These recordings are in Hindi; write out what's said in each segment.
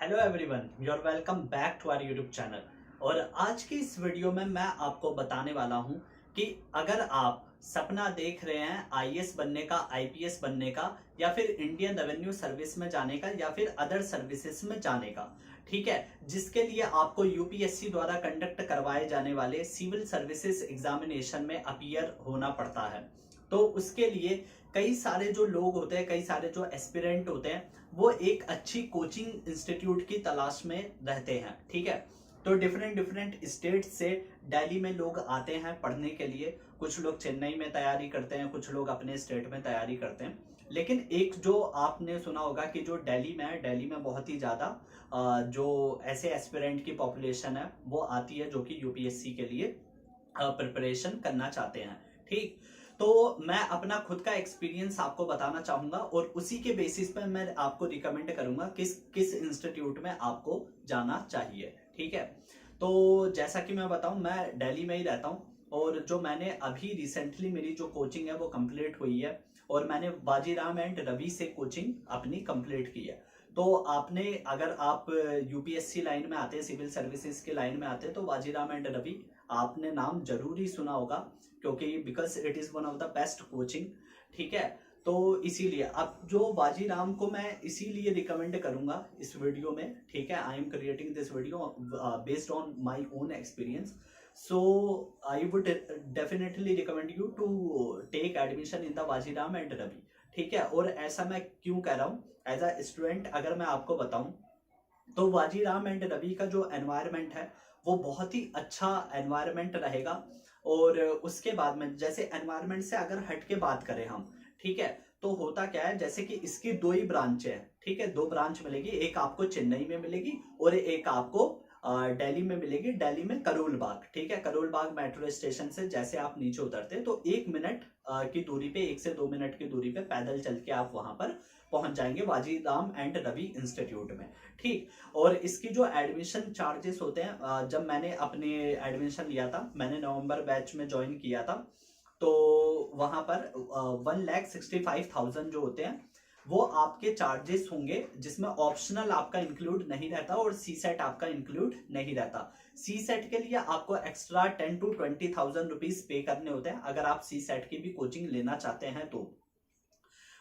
Hello everyone, you are welcome back to our YouTube channel. और आज की इस वीडियो में मैं आपको बताने वाला हूं कि अगर आप सपना देख रहे हैं आईएएस बनने का, आईपीएस बनने का, या फिर इंडियन रेवेन्यू सर्विस में जाने का, या फिर अदर सर्विसेज में जाने का, ठीक है, जिसके लिए आपको यूपीएससी द्वारा कंडक्ट करवाए जाने वाले सिविल सर्विसेज एग्जामिनेशन में अपीयर होना पड़ता है। तो उसके लिए कई सारे जो लोग होते हैं, कई सारे जो एस्पिरेंट होते हैं, वो एक अच्छी कोचिंग इंस्टीट्यूट की तलाश में रहते हैं। ठीक है, तो डिफरेंट डिफरेंट स्टेट से दिल्ली में लोग आते हैं पढ़ने के लिए। कुछ लोग चेन्नई में तैयारी करते हैं, कुछ लोग अपने स्टेट में तैयारी करते हैं। लेकिन एक जो आपने सुना होगा कि जो दिल्ली में है, दिल्ली में बहुत ही ज़्यादा जो ऐसे एस्पिरेंट की पॉपुलेशन है वो आती है जो कि यूपीएससी के लिए प्रिपरेशन करना चाहते हैं। ठीक, तो मैं अपना खुद का एक्सपीरियंस आपको बताना चाहूंगा और उसी के बेसिस पे मैं आपको रिकमेंड करूंगा किस किस इंस्टीट्यूट में आपको जाना चाहिए। ठीक है, तो जैसा कि मैं बताऊं, मैं दिल्ली में ही रहता हूं और जो मैंने अभी रिसेंटली मेरी जो कोचिंग है वो कंप्लीट हुई है और मैंने बाजीराम एंड रवि से कोचिंग अपनी कंप्लीट की है। तो आपने, अगर आप यूपीएससी लाइन में आते हैं, सिविल सर्विसेज के लाइन में आते हैं, तो बाजीराम एंड रवि आपने नाम जरूर ही सुना होगा, क्योंकि because it is one of the best coaching. ठीक है, तो इसीलिए अब जो बाजीराम को मैं इसीलिए रिकमेंड करूंगा इस वीडियो में। ठीक है, I am creating this video based on my own experience, so I would definitely recommend you to take admission in the Vajiram and Ravi. ठीक है, और ऐसा मैं क्यों कह रहा हूँ, एज अ स्टूडेंट अगर मैं आपको बताऊं तो बाजीराम एंड रवि का जो एनवायरनमेंट है वो बहुत ही अच्छा एनवायरनमेंट रहेगा। और उसके बाद में, जैसे एनवायरनमेंट से अगर हट के बात करें हम, ठीक है, तो होता क्या है, जैसे कि इसकी दो ही ब्रांच है। ठीक है, दो ब्रांच मिलेगी, एक आपको चेन्नई में मिलेगी और एक आपको दिल्ली में मिलेगी। दिल्ली में करोल बाग। ठीक है, करोल बाग मेट्रो स्टेशन से जैसे आप नीचे उतरते हैं तो 1 मिनट की दूरी पे, 1 से 2 मिनट की दूरी पे पैदल चल के आप वहां पर पहुंच जाएंगे, बाजीराम एंड रवि इंस्टीट्यूट में। ठीक, और इसकी जो एडमिशन चार्जेस होते हैं, जब मैंने अपने एडमिशन लिया था, मैंने नवंबर बैच में ज्वाइन किया था, तो वहां पर 1,65,000 जो होते हैं वो आपके चार्जेस होंगे, जिसमें ऑप्शनल आपका इंक्लूड नहीं रहता और सी सेट आपका इंक्लूड नहीं रहता। सी सेट के लिए आपको एक्स्ट्रा 10 to 20,000 रुपीज पे करने होते हैं अगर आप सी सेट की भी कोचिंग लेना चाहते हैं तो।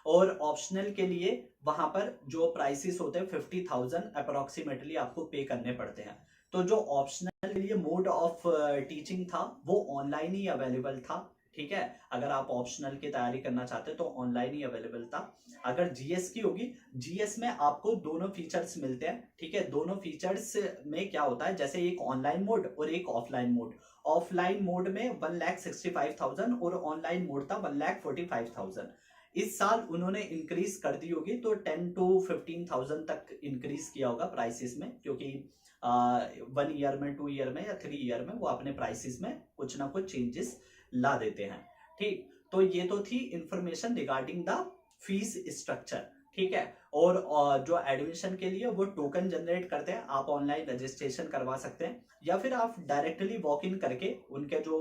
और ऑप्शनल के लिए वहां पर जो प्राइसेस होते हैं 50,000 अप्रोक्सीमेटली आपको पे करने पड़ते हैं। तो जो ऑप्शनल के लिए मोड ऑफ टीचिंग था वो ऑनलाइन ही अवेलेबल था। ठीक है, अगर आप ऑप्शनल की तैयारी करना चाहते हैं तो ऑनलाइन ही अवेलेबल था। अगर जीएस की होगी, जीएस में आपको दोनों फीचर्स मिलते हैं। ठीक है, दोनों फीचर्स में क्या होता है, जैसे एक ऑनलाइन मोड और एक ऑफलाइन मोड। ऑफलाइन मोड में 1,65,000 और ऑनलाइन मोड था 1,45,000। इस साल उन्होंने इंक्रीज कर दी होगी, तो 10 to 15,000 तक इंक्रीज किया होगा प्राइसेस में, क्योंकि 1 ईयर में, 2 ईयर में या 3 ईयर में वो अपने प्राइसेस में कुछ ना कुछ चेंजेस ला देते हैं। ठीक, तो ये तो थी information regarding the fees structure. ठीक है, और जो एडमिशन के लिए वो टोकन जनरेट करते हैं, आप ऑनलाइन रजिस्ट्रेशन करवा सकते हैं, या फिर आप डायरेक्टली वॉक इन करके उनके जो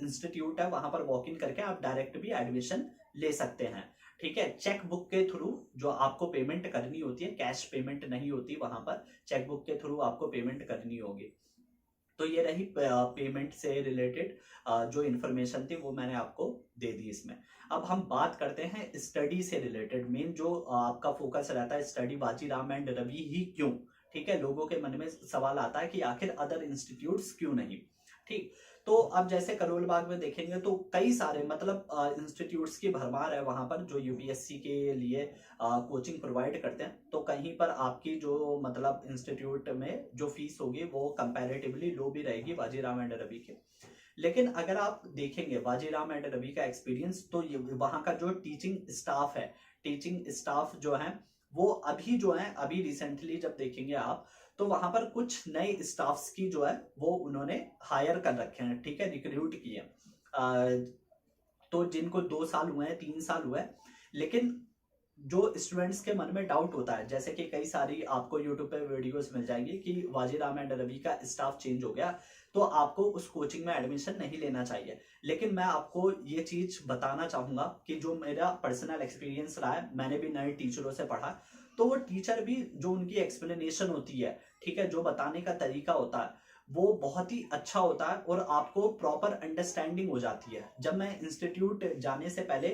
इंस्टीट्यूट है वहां पर वॉक इन करके आप डायरेक्ट भी एडमिशन ले सकते हैं। ठीक है, चेक बुक के थ्रू जो आपको पेमेंट करनी होती है, कैश पेमेंट नहीं होती वहां पर, चेक बुक के थ्रू आपको पेमेंट करनी होगी। तो ये रही पेमेंट से रिलेटेड जो इन्फॉर्मेशन थी वो मैंने आपको दे दी इसमें। अब हम बात करते हैं स्टडी से रिलेटेड। मेन जो आपका फोकस रहता है, स्टडी बाजीराम एंड रवि ही क्यों। ठीक है, लोगों के मन में सवाल आता है कि आखिर अदर इंस्टीट्यूट्स क्यों नहीं। ठीक, तो अब जैसे करोल बाग में देखेंगे तो कई सारे, मतलब इंस्टीट्यूट्स की भरमार है वहां पर जो यूपीएससी के लिए कोचिंग प्रोवाइड करते हैं। तो कहीं पर आपकी जो, मतलब इंस्टीट्यूट में जो फीस होगी वो कंपैरेटिवली लो भी रहेगी बाजीराम एंड रवि के। लेकिन अगर आप देखेंगे बाजीराम एंड रवि का एक्सपीरियंस, तो वहां का जो टीचिंग स्टाफ है, टीचिंग स्टाफ जो है वो अभी जो है, अभी रिसेंटली जब देखेंगे आप, तो वहां पर कुछ नए स्टाफ्स की जो है वो उन्होंने हायर कर रखे हैं। ठीक है, रिक्रूट किए, तो जिनको 2 साल हुए हैं, 3 साल हुए हैं। लेकिन जो स्टूडेंट्स के मन में डाउट होता है, जैसे कि कई सारी आपको यूट्यूब पे वीडियोस मिल जाएंगी कि बाजीराम एंड रवि का स्टाफ चेंज हो गया तो आपको उस कोचिंग में एडमिशन नहीं लेना चाहिए। लेकिन मैं आपको ये चीज बताना चाहूंगा कि जो मेरा पर्सनल एक्सपीरियंस रहा है, मैंने भी नए टीचरों से पढ़ा, तो वो टीचर भी जो उनकी एक्सप्लेनेशन होती है, ठीक है, जो बताने का तरीका होता है वो बहुत ही अच्छा होता है और आपको प्रॉपर अंडरस्टैंडिंग हो जाती है। जब मैं इंस्टीट्यूट जाने से पहले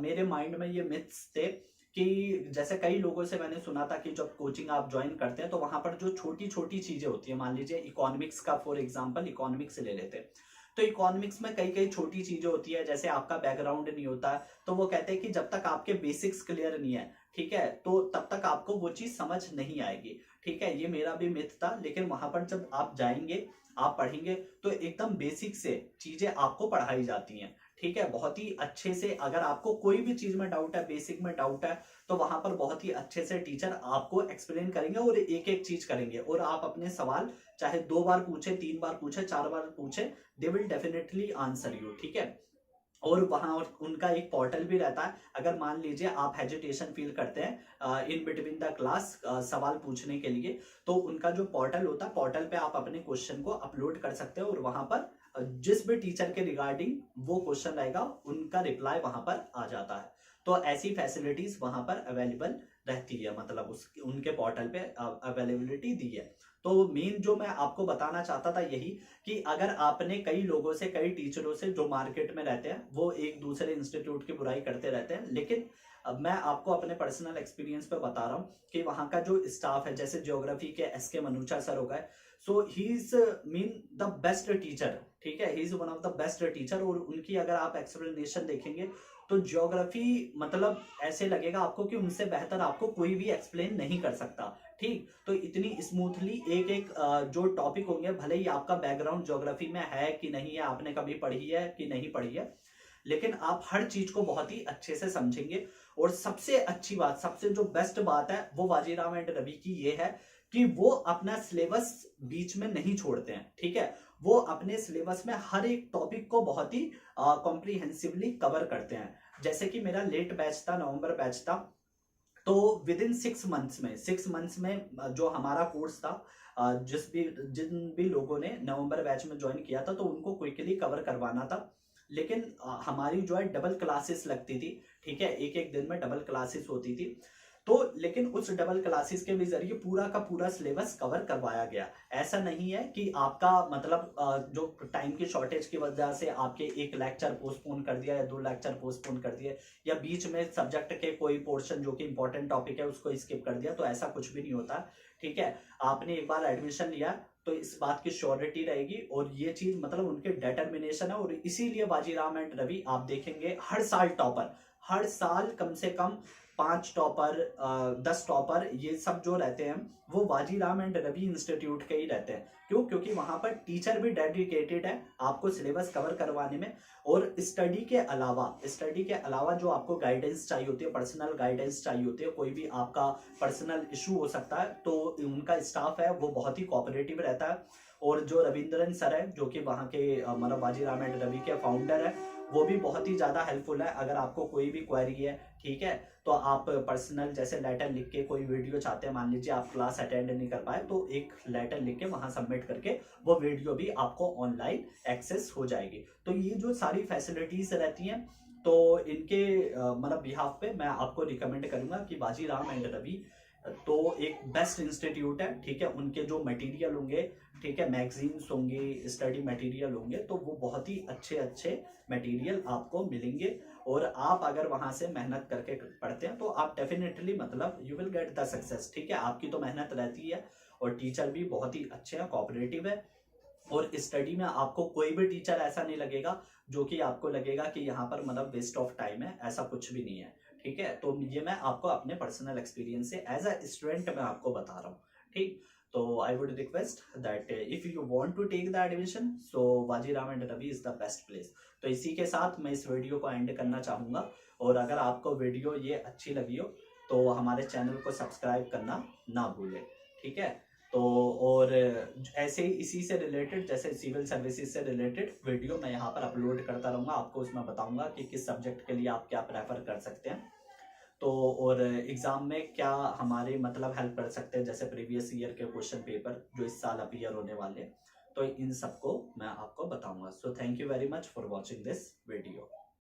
मेरे माइंड में ये मिथ्स थे कि जैसे कई लोगों से मैंने सुना था कि जब कोचिंग आप ज्वाइन करते हैं तो वहां पर जो छोटी छोटी चीजें होती है, मान लीजिए इकोनॉमिक्स का फॉर एग्जांपल इकोनॉमिक्स ले लेते हैं, तो इकोनॉमिक्स में कई कई छोटी चीजें होती है, जैसे आपका बैकग्राउंड नहीं होता है, तो वो कहते हैं कि जब तक आपके बेसिक्स क्लियर नहीं है, ठीक है, तो तब तक आपको वो चीज समझ नहीं आएगी। ठीक है, ये मेरा भी मिथ था, लेकिन वहां पर जब आप जाएंगे, आप पढ़ेंगे, तो एकदम बेसिक से चीजें आपको पढ़ाई जाती हैं। ठीक है, बहुत ही अच्छे से, अगर आपको कोई भी चीज में डाउट है, बेसिक में डाउट है, तो वहां पर बहुत ही अच्छे से टीचर आपको एक्सप्लेन करेंगे और एक एक चीज करेंगे, और आप अपने सवाल चाहे 2 बार पूछे, 3 बार पूछे, 4 बार पूछे, they will definitely answer you. ठीक है, और वहां उनका एक पोर्टल भी रहता है, अगर मान लीजिए आप हेजिटेशन फील करते हैं इन बिटवीन द क्लास सवाल पूछने के लिए, तो उनका जो पोर्टल होता है, पोर्टल पे आप अपने क्वेश्चन को अपलोड कर सकते हैं और वहां पर जिस भी टीचर के रिगार्डिंग वो क्वेश्चन रहेगा उनका रिप्लाई वहां पर आ जाता है। तो ऐसी फैसिलिटीज वहां पर अवेलेबल रहती है, मतलब उस उनके पोर्टल पे अवेलेबिलिटी दी है। तो मेन जो मैं आपको बताना चाहता था यही, कि अगर आपने कई लोगों से, कई टीचरों से जो मार्केट में रहते हैं, वो एक दूसरे इंस्टीट्यूट की बुराई करते रहते हैं, लेकिन अब मैं आपको अपने पर्सनल एक्सपीरियंस पे बता रहा हूँ कि वहाँ का जो स्टाफ है, जैसे ज्योग्राफी के एसके मनूचा सर हो गए, so he is mean the best teacher. ठीक है, he is one of the best teacher, और उनकी अगर आप एक्सप्लेनेशन देखेंगे तो ज्योग्राफी मतलब ऐसे लगेगा आपको कि उनसे बेहतर आपको कोई भी एक्सप्लेन नहीं कर सकता। ठीक, तो इतनी स्मूथली एक एक जो टॉपिक होंगे, भले ही आपका बैकग्राउंड ज्योग्राफी में है कि नहीं है, आपने कभी पढ़ी है कि नहीं पढ़ी है, लेकिन आप हर चीज को बहुत ही अच्छे से समझेंगे। और सबसे अच्छी बात, सबसे जो बेस्ट बात है वो बाजीराव एंड रवि की ये है कि वो अपना सिलेबस बीच में नहीं छोड़ते हैं। ठीक है, वो अपने सिलेबस में हर एक टॉपिक को बहुत ही कॉम्प्रिहेंसिवली कवर करते हैं। जैसे कि मेरा लेट बैच था, नवंबर बैच था, तो विद इन 6 मंथ्स में जो हमारा कोर्स था, जिन भी लोगों ने नवंबर बैच में ज्वाइन किया था, तो उनको क्विकली कवर करवाना था। लेकिन हमारी जो है डबल क्लासेस लगती थी। ठीक है, एक एक दिन में डबल क्लासेस होती थी, तो लेकिन उस डबल क्लासेस के भी जरिए पूरा का पूरा सिलेबस कवर करवाया गया। ऐसा नहीं है कि आपका मतलब जो टाइम की शॉर्टेज की वजह से आपके एक लेक्चर पोस्टपोन कर दिया या 2 लेक्चर पोस्टपोन कर दिए, या बीच में सब्जेक्ट के कोई पोर्शन जो कि इंपॉर्टेंट टॉपिक है उसको स्किप कर दिया, तो ऐसा कुछ भी नहीं होता। ठीक है, आपने एक बार एडमिशन लिया तो इस बात की श्योरिटी रहेगी, और ये चीज मतलब उनके डिटर्मिनेशन है, और इसीलिए बाजीराव एंड रवि आप देखेंगे हर साल टॉपर, हर साल कम से कम 5 टॉपर, 10 टॉपर, ये सब जो रहते हैं वो बाजीराव एंड रवि इंस्टीट्यूट के ही रहते हैं। क्यों? क्योंकि वहां पर टीचर भी डेडिकेटेड है आपको सिलेबस कवर करवाने में, और स्टडी के अलावा जो आपको गाइडेंस चाहिए होती है, पर्सनल गाइडेंस चाहिए होती है, कोई भी आपका पर्सनल इशू हो सकता है, तो उनका स्टाफ है वो बहुत ही कोऑपरेटिव रहता है। और जो रविंद्रन सर है, जो कि वहाँ के मतलब बाजीराव एंड रवि के फाउंडर है, वो भी बहुत ही ज्यादा हेल्पफुल है। अगर आपको कोई भी क्वेरी है, ठीक है, तो आप पर्सनल जैसे लेटर लिख के कोई वीडियो चाहते हैं, मान लीजिए आप क्लास अटेंड नहीं कर पाए, तो एक लेटर लिख के वहां सबमिट करके वो वीडियो भी आपको ऑनलाइन एक्सेस हो जाएगी। तो ये जो सारी फैसिलिटीज रहती हैं, तो इनके मतलब बिहाफ पे मैं आपको रिकमेंड करूंगा कि बाजीराव एंड रवि तो एक बेस्ट इंस्टीट्यूट है। ठीक है, उनके जो मटेरियल होंगे, ठीक है, मैगजीन्स होंगे, स्टडी मटेरियल होंगे, तो वो बहुत ही अच्छे अच्छे मटेरियल आपको मिलेंगे। और आप अगर वहां से मेहनत करके पढ़ते हैं तो आप डेफिनेटली मतलब you will get the success. ठीक है, आपकी तो मेहनत रहती है, और टीचर भी बहुत ही अच्छे हैं, कोऑपरेटिव है, और स्टडी में आपको कोई भी टीचर ऐसा नहीं लगेगा जो कि आपको लगेगा कि यहाँ पर मतलब वेस्ट ऑफ टाइम है, ऐसा कुछ भी नहीं है। ठीक है, तो ये मैं आपको अपने पर्सनल एक्सपीरियंस से एज अ स्टूडेंट मैं आपको बता रहा हूँ। ठीक, तो I would request that if you want to take the admission, so Bajirao and Ravi is the best place. तो इसी के साथ मैं इस वीडियो को एंड करना चाहूंगा, और अगर आपको वीडियो ये अच्छी लगी हो तो हमारे चैनल को सब्सक्राइब करना ना भूलें। ठीक है, तो और ऐसे ही इसी से रिलेटेड, जैसे सिविल सर्विसेज से रिलेटेड वीडियो मैं यहाँ पर अपलोड करता रहूँगा, आपको उसमें बताऊंगा कि किस सब्जेक्ट के लिए आप क्या प्रेफर कर सकते हैं, तो और एग्जाम में क्या हमारे मतलब हेल्प कर सकते हैं, जैसे प्रीवियस ईयर के क्वेश्चन पेपर जो इस साल अपीयर होने वाले, तो इन सबको मैं आपको बताऊंगा। So thank you very much for watching this video.